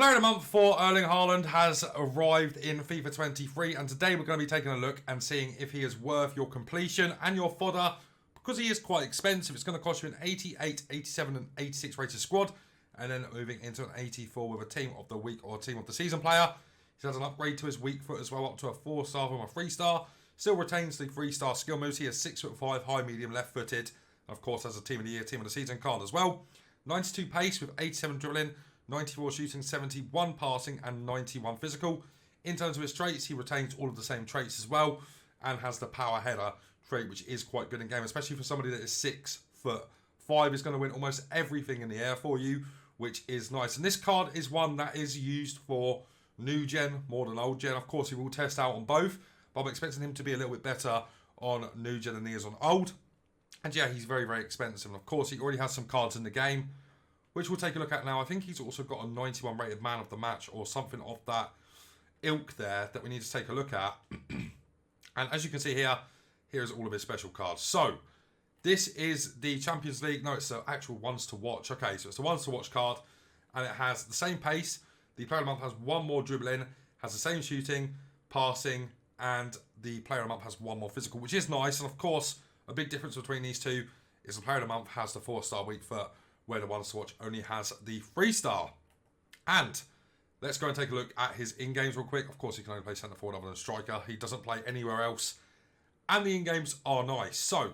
Player of the Month for Erling Haaland has arrived in FIFA 23, and today we're going to be taking a look and seeing if he is worth your completion and your fodder. Because he is quite expensive, it's going to cost you an 88, 87 and 86 rated squad, and then moving into an 84 with a team of the week or team of the season player. He has an upgrade to his weak foot as well, up to a 4-star from a 3-star. Still retains the 3-star skill moves. He is 6'5", high, medium, left-footed. Of course, has a team of the year, team of the season card as well. 92 pace with 87 dribbling, 94 shooting, 71 passing, and 91 physical. In terms of his traits, he retains all of the same traits as well, and has the power header trait, which is quite good in game, especially for somebody that is 6'5", is going to win almost everything in the air for you, which is nice. And this card is one that is used for new gen more than old gen. Of course, he will test out on both, but I'm expecting him to be a little bit better on new gen than he is on old. And yeah, he's very, very expensive. And of course, he already has some cards in the game, which we'll take a look at now. I think he's also got a 91 rated man of the match or something of that ilk there that we need to take a look at. And as you can see here, here's all of his special cards. So this is the Champions League. No, it's the actual ones to watch. Okay, so it's the ones to watch card, and it has the same pace. The Player of the Month has one more dribbling, has the same shooting, passing, and the Player of the Month has one more physical, which is nice. And of course, a big difference between these two is the Player of the Month has the 4-star weak foot, where the ones to watch only has the 3-star. And let's go and take a look at his in-games real quick. Of course, he can only play centre forward other than striker. He doesn't play anywhere else. And the in-games are nice. So,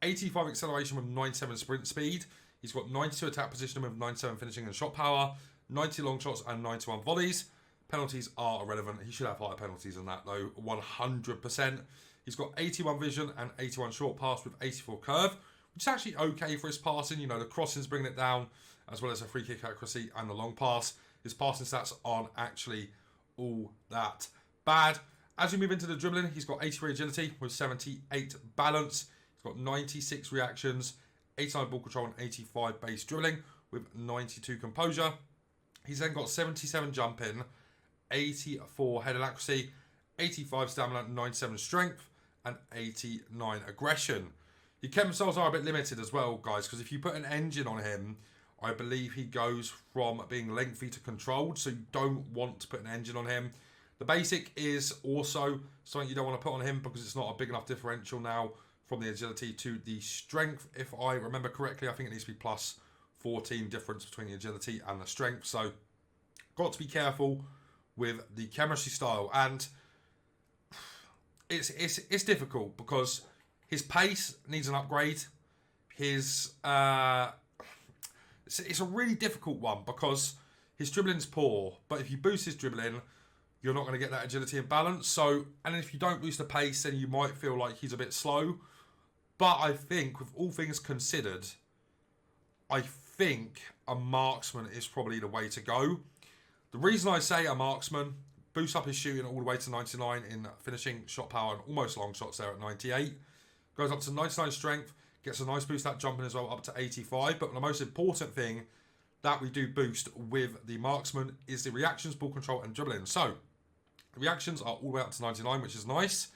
85 acceleration with 97 sprint speed. He's got 92 attack position with 97 finishing and shot power, 90 long shots and 91 volleys. Penalties are irrelevant. He should have higher penalties than that though, 100%. He's got 81 vision and 81 short pass with 84 curve, which is actually okay for his passing. You know, the crossing's bringing it down, as well as a free kick accuracy and the long pass. His passing stats aren't actually all that bad. As we move into the dribbling, he's got 83 agility with 78 balance. He's got 96 reactions, 89 ball control and 85 base dribbling with 92 composure. He's then got 77 jumping, 84 head accuracy, 85 stamina, 97 strength, and 89 aggression. Your chem cells are a bit limited as well, guys, because if you put an engine on him, I believe he goes from being lengthy to controlled, so you don't want to put an engine on him. The basic is also something you don't want to put on him because it's not a big enough differential now from the agility to the strength. If I remember correctly, I think it needs to be plus 14 difference between the agility and the strength. So, got to be careful with the chemistry style. And it's difficult because his pace needs an upgrade. His it's a really difficult one because his dribbling's poor, but if you boost his dribbling, you're not going to get that agility and balance. So, and if you don't boost the pace, then you might feel like he's a bit slow. But I think, with all things considered, I think a marksman is probably the way to go. The reason I say a marksman, boosts up his shooting all the way to 99 in finishing, shot power, and almost long shots there at 98. Goes up to 99 strength, gets a nice boost at jumping as well, up to 85. But the most important thing that we do boost with the marksman is the reactions, ball control, and dribbling. So, the reactions are all the way up to 99, which is nice.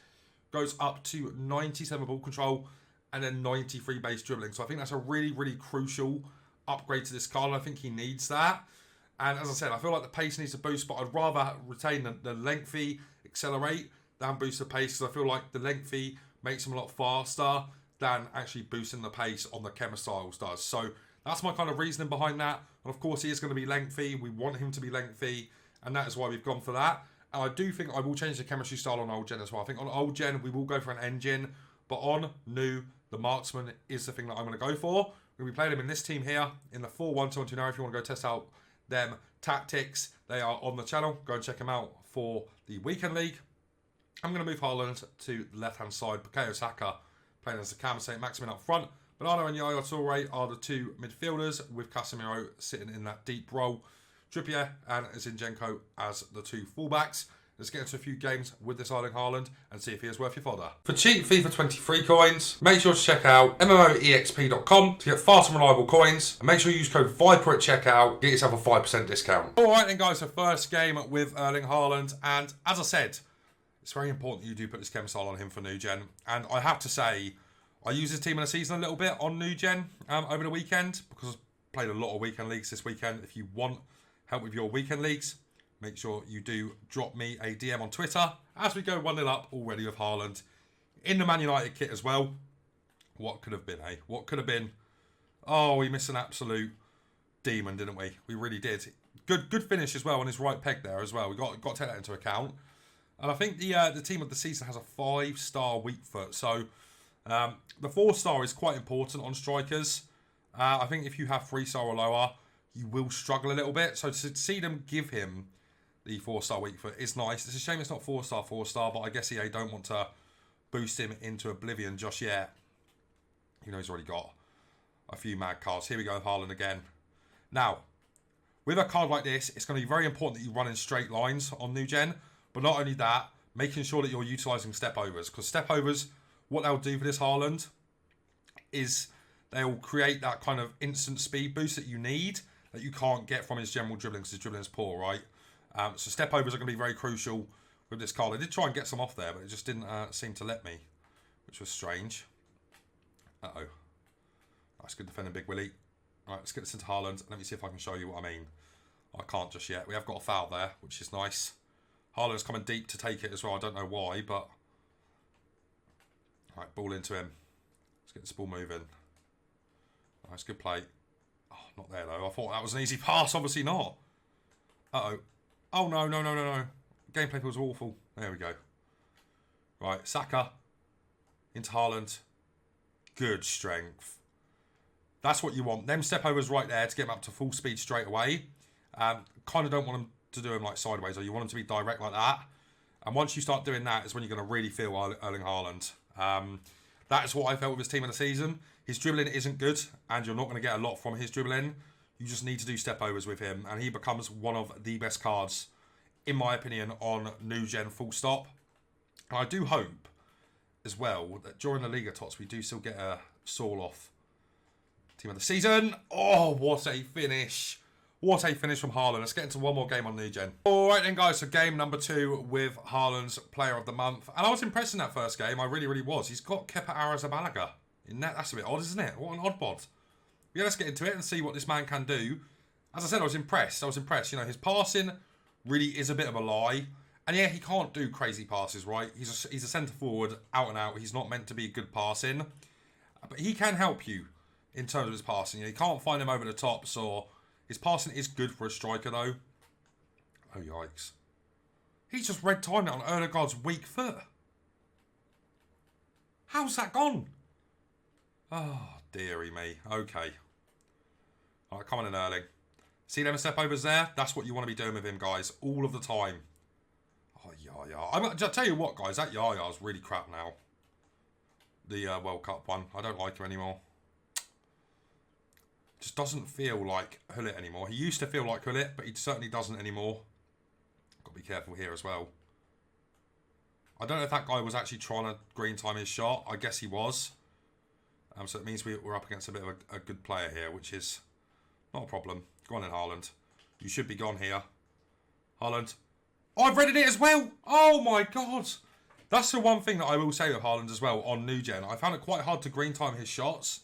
Goes up to 97 ball control, and then 93 base dribbling. So I think that's a really, really crucial upgrade to this card, and I think he needs that. And as I said, I feel like the pace needs a boost, but I'd rather retain the lengthy, accelerate, than boost the pace, because I feel like the lengthy makes him a lot faster than actually boosting the pace on the Chemistyles does. So that's my kind of reasoning behind that. And of course, he is going to be lengthy. We want him to be lengthy, and that is why we've gone for that. And I do think I will change the chemistry style on old gen as well. I think on old gen, we will go for an engine, but on new, the marksman is the thing that I'm going to go for. We're going to be playing him in this team here, in the 4-1-2-1-2 now. If you want to go test out them tactics, they are on the channel. Go and check them out for the weekend league. I'm going to move Haaland to the left-hand side. Bukayo Saka playing as the cam, St. Maximin up front. Bernardo and Yaya Toure are the two midfielders, with Casemiro sitting in that deep role. Trippier and Zinchenko as the two fullbacks. Let's get into a few games with this Erling Haaland and see if he is worth your fodder. For cheap FIFA 23 coins, make sure to check out MMOEXP.com to get fast and reliable coins. And make sure you use code VIPER at checkout, get yourself a 5% discount. Alright then guys, so first game with Erling Haaland. And as I said, it's very important that you do put this chem style on him for new gen. And I have to say, I used his team in the season a little bit on new gen over the weekend because I played a lot of weekend leagues this weekend. If you want help with your weekend leagues, make sure you do drop me a DM on Twitter as we go 1-0 up already with Haaland in the Man United kit as well. What could have been, eh? What could have been? Oh, we missed an absolute demon, didn't we? We really did. Good finish as well on his right peg there as well. We got to take that into account. And I think the team of the season has a 5-star weak foot. So the 4-star is quite important on strikers. I think if you have 3-star or lower, you will struggle a little bit. So to see them give him the 4-star weak foot is nice. It's a shame it's not 4-star, but I guess EA don't want to boost him into oblivion just yet. You know he's already got a few mad cards. Here we go, Haaland again. Now, with a card like this, it's going to be very important that you run in straight lines on New Gen. But not only that, making sure that you're utilising step overs. Because step overs, what they'll do for this Haaland is they'll create that kind of instant speed boost that you need that you can't get from his general dribbling because his dribbling is poor, right? So step overs are going to be very crucial with this card. I did try and get some off there, but it just didn't seem to let me, which was strange. Uh-oh. Nice, good defending, Big Willie. All right, let's get this into Haaland. Let me see if I can show you what I mean. I can't just yet. We have got a foul there, which is nice. Haaland's coming deep to take it as well. I don't know why, but... All right, ball into him. Let's get this ball moving. Nice, good play. Oh, not there, though. I thought that was an easy pass. Obviously not. Uh-oh. Oh, no. Gameplay feels awful. There we go. Right, Saka. Into Haaland. Good strength. That's what you want. Them step overs right there to get him up to full speed straight away. Kind of don't want him to do him like sideways, or you want him to be direct like that. And once you start doing that is when you're going to really feel Erling Haaland. That is what I felt with his team in the season. His dribbling isn't good, and you're not going to get a lot from his dribbling. You just need to do step overs with him, and he becomes one of the best cards, in my opinion, on New Gen full stop. And I do hope as well that during the Liga Tots we do still get a Saul-off team of the season. Oh, what a finish. What a finish from Haaland. Let's get into one more game on New Gen. Alright then guys, so game number 2 with Haaland's Player of the Month. And I was impressed in that first game, I really was. He's got Kepa Arrizabalaga in that. That's a bit odd, isn't it? What an odd bod. Yeah, let's get into it and see what this man can do. As I said, I was impressed. You know, his passing really is a bit of a lie. And yeah, he can't do crazy passes, right? He's a centre forward, out and out. He's not meant to be good passing. But he can help you in terms of his passing. You know, you can't find him over the top, so his passing is good for a striker, though. Oh, yikes. He's just red timed it on Erdegaard's weak foot. How's that gone? Oh, dearie me. Okay. All right, come on in, Erling. See them step overs there? That's what you want to be doing with him, guys, all of the time. Oh, Yaya. I'll tell you what, guys, that Yaya is really crap now. The World Cup one. I don't like him anymore. Just doesn't feel like Hullet anymore. He used to feel like Hullet, but he certainly doesn't anymore. Got to be careful here as well. I don't know if that guy was actually trying to green time his shot. I guess he was. So it means we're up against a bit of a good player here, which is not a problem. Go on in, Haaland. You should be gone here. Haaland. Oh, I've read it as well. Oh, my God. That's the one thing that I will say with Haaland as well on New Gen. I found it quite hard to green time his shots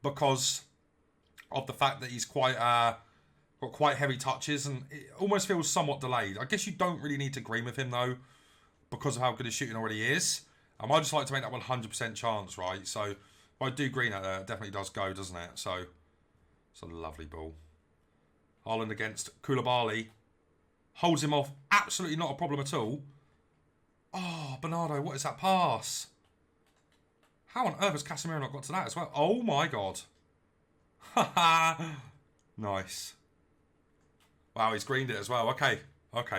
because of the fact that he's got quite heavy touches and it almost feels somewhat delayed. I guess you don't really need to green with him, though, because of how good his shooting already is. I just like to make that 100% chance, right? So if I do green out there, it definitely does go, doesn't it? So it's a lovely ball. Haaland against Koulibaly. Holds him off. Absolutely not a problem at all. Oh, Bernardo, what is that pass? How on earth has Casemiro not got to that as well? Oh, my God. Nice. Wow, he's greened it as well. Okay,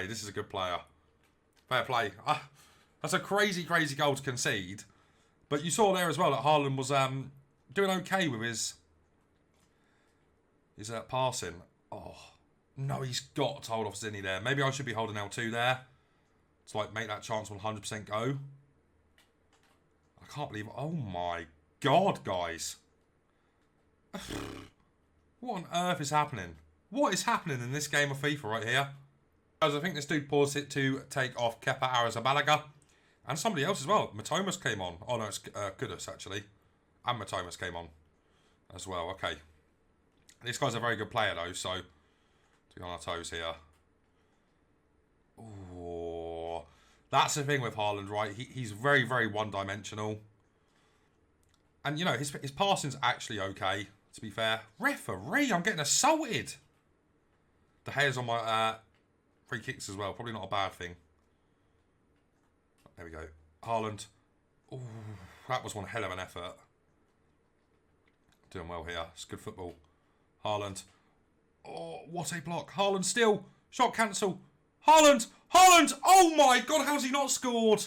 this is a good player. Fair play. That's a crazy goal to concede. But you saw there as well that Haaland was doing okay with his passing. Oh, no, he's got to hold off Zinni there. Maybe I should be holding L2 there to like make that chance 100% go. I can't believe... Oh, my God, guys. What on earth is happening? What is happening in this game of FIFA right here? Guys, I think this dude paused it to take off Kepa Arrizabalaga. And somebody else as well. Matomas came on. Oh, no, it's Kudus, actually. And Matomas came on as well. Okay. This guy's a very good player, though, so to Be on our toes here. Oh, that's the thing with Haaland, right? He's very, very one-dimensional. And, you know, his passing's actually okay, to be fair. Referee, I'm getting assaulted. The hair's on my free kicks as well. Probably not a bad thing. There we go. Haaland. Oh, that was one hell of an effort. Doing well here. It's good football. Haaland. Oh, what a block. Haaland still. Shot cancel. Haaland. Haaland. Oh my God. How's he not scored?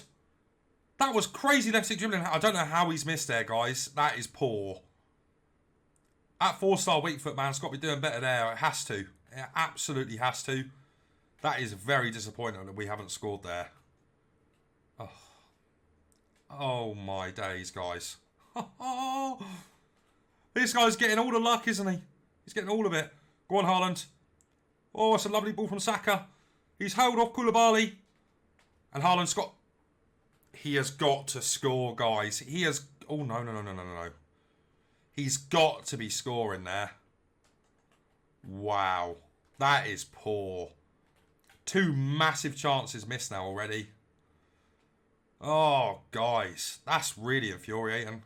That was crazy left-stick dribbling. I don't know how he's missed there, guys. That is poor. At 4-star weak foot, man. It's got to be doing better there. It has to. It absolutely has to. That is very disappointing that we haven't scored there. Oh, oh my days, guys. This guy's getting all the luck, isn't he? He's getting all of it. Go on, Haaland. Oh, it's a lovely ball from Saka. He's held off Koulibaly. And Haaland's got... He has got to score, guys. He has... Oh, no. He's got to be scoring there. Wow. That is poor. 2 massive chances missed now already. Oh, guys. That's really infuriating.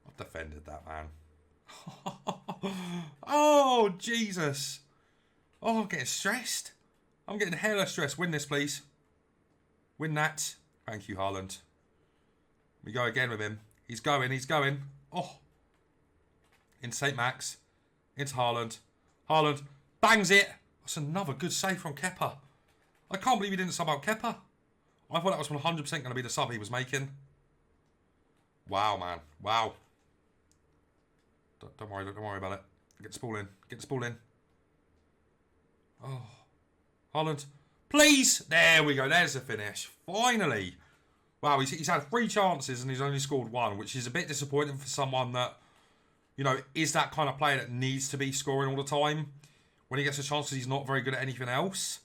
I've defended that, man. Oh, Jesus. Oh, I'm getting stressed. I'm getting hella stressed. Win this, please. Win that. Thank you, Haaland. We go again with him. He's going. Oh. Into St. Max. Into Haaland. Haaland bangs it. That's another good save from Kepa. I can't believe he didn't sub out Kepa. I thought that was 100% going to be the sub he was making. Wow, man. Wow. Don't worry about it. Get the ball in. Oh. Haaland. Please! There we go. There's the finish. Finally. Wow, he's had 3 chances and he's only scored 1, which is a bit disappointing for someone that, you know, is that kind of player that needs to be scoring all the time. When he gets a chance, he's not very good at anything else.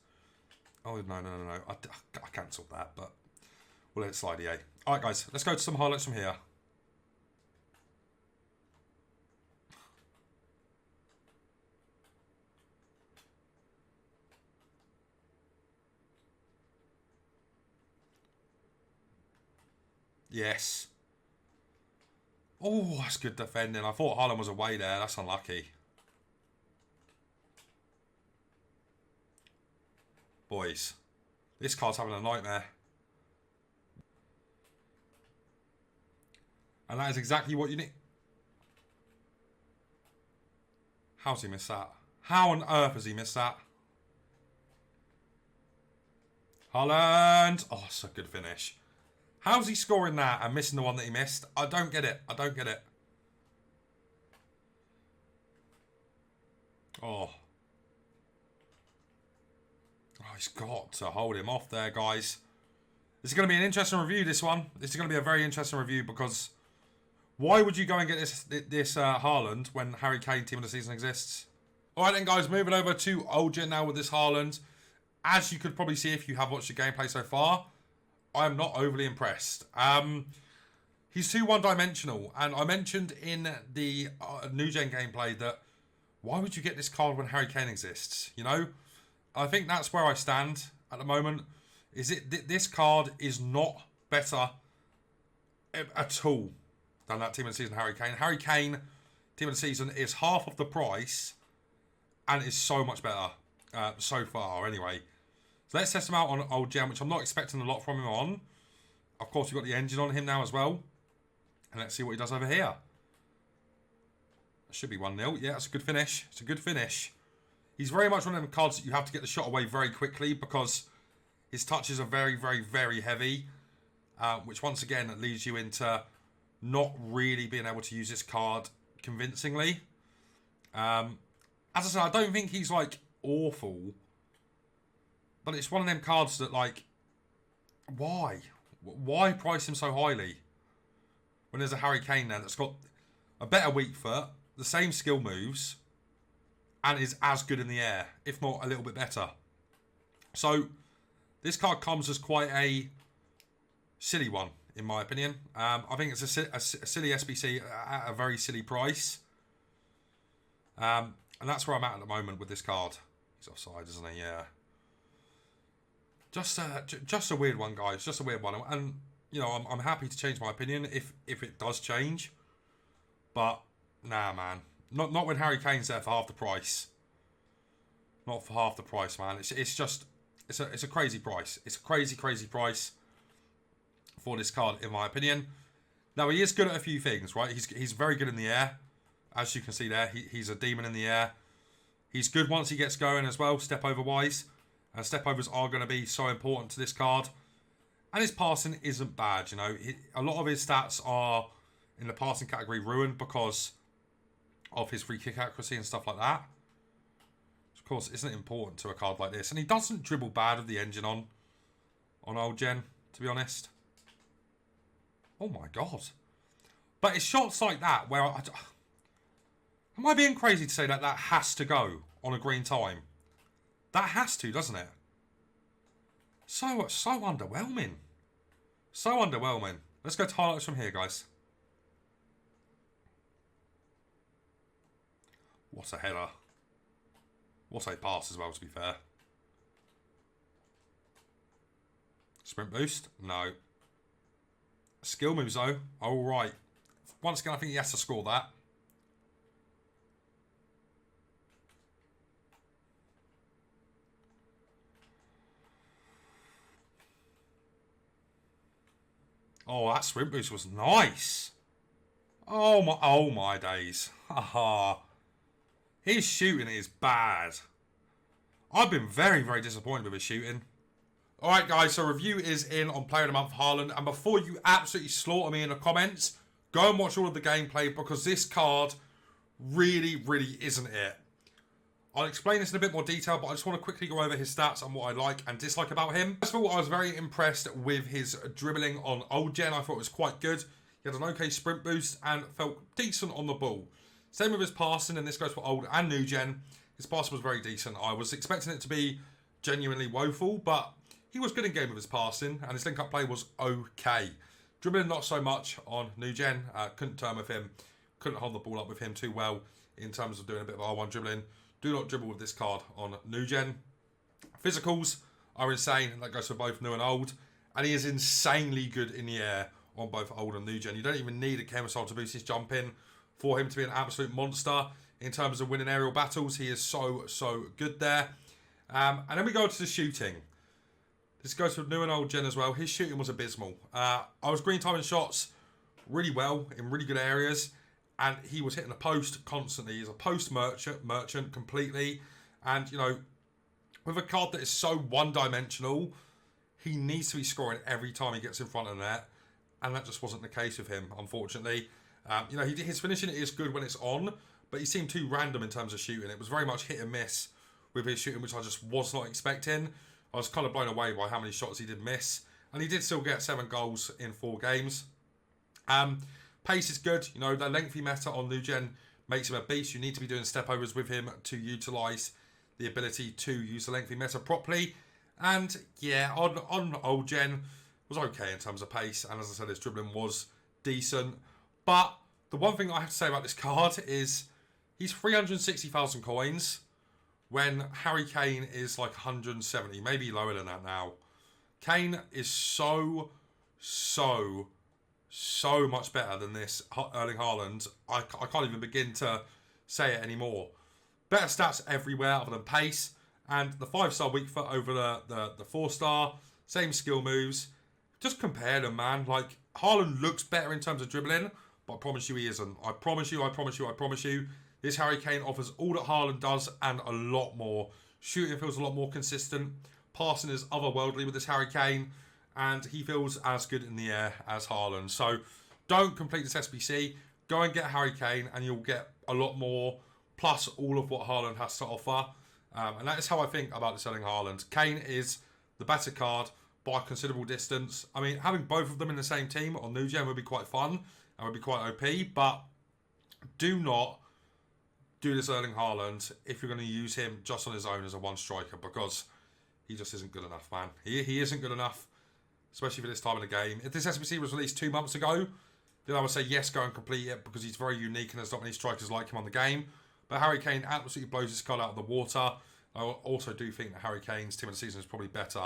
Oh, no. I cancelled that, but we'll let it slide, EA. All right, guys. Let's go to some highlights from here. Yes. Oh, that's good defending. I thought Haaland was away there. That's unlucky. Boys, this card's having a nightmare. And that is exactly what you need. How's he missed that? How on earth has he missed that? Haaland. Oh, it's a good finish. How's he scoring that and missing the one that he missed? I don't get it. Oh. Oh, he's got to hold him off there, guys. This is going to be an interesting review, this one. This is going to be a very interesting review because why would you go and get this Haaland when Harry Kane team of the season exists? All right then, guys, moving over to Olja now with this Haaland. As you could probably see if you have watched the gameplay so far, I am not overly impressed. He's too one-dimensional. And I mentioned in the New Gen gameplay that why would you get this card when Harry Kane exists? You know? I think that's where I stand at the moment. Is it this card is not better at all than that team of the season Harry Kane. Harry Kane, team of the season, is half of the price and is so much better so far anyway. So let's test him out on Old Gem, which I'm not expecting a lot from him on. Of course, we've got the engine on him now as well. And let's see what he does over here. That should be 1-0. Yeah, that's a good finish. It's a good finish. He's very much one of them cards that you have to get the shot away very quickly because his touches are very, very, very heavy. Which once again leads you into not really being able to use this card convincingly. As I said, I don't think he's like awful. But it's one of them cards that, like, why? Why price him so highly? When there's a Harry Kane there that's got a better weak foot, the same skill moves, and is as good in the air, if not a little bit better. So, this card comes as quite a silly one, in my opinion. I think it's a silly SBC at a very silly price. And that's where I'm at the moment with this card. He's offside, isn't he? Yeah. Just a weird one, guys. Just a weird one. And, you know, I'm happy to change my opinion if it does change. But, nah, man. Not when Harry Kane's there for half the price. Not for half the price, man. It's just... It's a crazy price. It's a crazy price for this card, in my opinion. Now, he is good at a few things, right? He's very good in the air. As you can see there, he's a demon in the air. He's good once he gets going as well, step-over-wise. And step-overs are going to be so important to this card. And his passing isn't bad, you know. A lot of his stats are, in the passing category, ruined because of his free kick accuracy and stuff like that. Of course, isn't important to a card like this. And he doesn't dribble bad with the engine on old Gen, to be honest. Oh my god. But it's shots like that where am I being crazy to say that has to go on a green time? That has to, doesn't it? So underwhelming. So underwhelming. Let's go to highlights from here, guys. What a header. What a pass as well, to be fair. Sprint boost? No. Skill moves, though. All right. Once again, I think he has to score that. Oh, that sprint boost was nice. Oh my days. Haha. His shooting is bad. I've been very disappointed with his shooting. Alright guys, so review is in on Player of the Month Haaland. And before you absolutely slaughter me in the comments, go and watch all of the gameplay because this card really isn't it. I'll explain this in a bit more detail, but I just want to quickly go over his stats and what I like and dislike about him. First of all, I was very impressed with his dribbling on old Gen. I thought it was quite good. He had an okay sprint boost and felt decent on the ball. Same with his passing, and this goes for old and new Gen. His passing was very decent. I was expecting it to be genuinely woeful, but he was good in game with his passing, and his link-up play was okay. Dribbling not so much on new Gen. Couldn't turn with him. Couldn't hold the ball up with him too well in terms of doing a bit of R1 dribbling. Do not dribble with this card on new Gen. Physicals are insane. That goes for both new and old. And he is insanely good in the air on both old and new Gen. You don't even need a Chemistyle to boost his jump in for him to be an absolute monster in terms of winning aerial battles. He is so good there. And then we go to the shooting. This goes for new and old Gen as well. His shooting was abysmal. I was green timing shots really well in really good areas. And he was hitting the post constantly. He's a post merchant completely. And, you know, with a card that is so one-dimensional, he needs to be scoring every time he gets in front of the net. And that just wasn't the case with him, unfortunately. You know, his finishing is good when it's on, but he seemed too random in terms of shooting. It was very much hit and miss with his shooting, which I just was not expecting. I was kind of blown away by how many shots he did miss. And he did still get 7 goals in 4 games. Pace is good. You know, the lengthy meta on new Gen makes him a beast. You need to be doing step-overs with him to utilise the ability to use the lengthy meta properly. And, yeah, on old Gen was okay in terms of pace. And as I said, his dribbling was decent. But the one thing I have to say about this card is he's 360,000 coins when Harry Kane is like 170, maybe lower than that now. Kane is so much better than this Erling Haaland. I can't even begin to say it anymore. Better stats everywhere other than pace. And the 5-star weak foot over the 4-star. Same skill moves. Just compare them, man. Like, Haaland looks better in terms of dribbling, but I promise you he isn't. I promise you. This Harry Kane offers all that Haaland does and a lot more. Shooting feels a lot more consistent. Passing is otherworldly with this Harry Kane. And he feels as good in the air as Haaland. So don't complete this SBC. Go and get Harry Kane and you'll get a lot more. Plus all of what Haaland has to offer. And that is how I think about the selling Haaland. Kane is the better card by a considerable distance. I mean, having both of them in the same team on New Gen would be quite fun. And would be quite OP. But do not do this Erling Haaland if you're going to use him just on his own as a one striker. Because he just isn't good enough, man. He isn't good enough. Especially for this time of the game. If this SBC was released 2 months ago, then I would say yes, go and complete it because he's very unique and there's not many strikers like him on the game. But Harry Kane absolutely blows his card out of the water. I also do think that Harry Kane's team of the season is probably better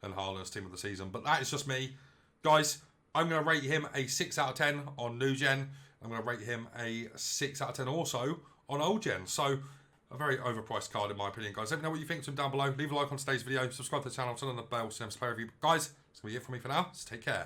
than Haaland's team of the season. But that is just me. Guys, I'm going to rate him a 6 out of 10 on new gen. I'm going to rate him a 6 out of 10 also on old gen. So, a very overpriced card in my opinion, guys. Let me know what you think to him down below. Leave a like on today's video. Subscribe to the channel. Turn on the bell so you never play review. Guys, that's going to be it from me for now. So take care.